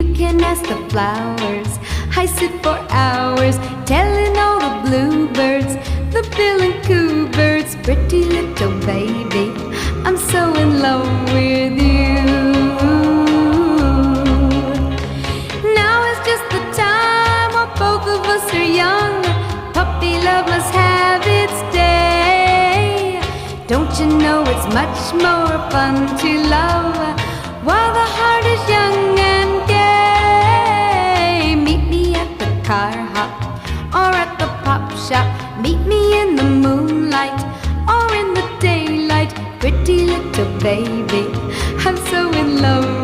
You can ask the flowers. I sit for hours telling all the bluebirds, the bill and coo birds, pretty little baby, I'm so in love with you. Now is just the time while both of us are young. Puppy love must have its day. Don't you know it's much more fun to love while the heart is young and gay? Meet me at the car hop or at the pop shop. Meet me in the moonlight or in the daylight. Pretty little baby, I'm so in love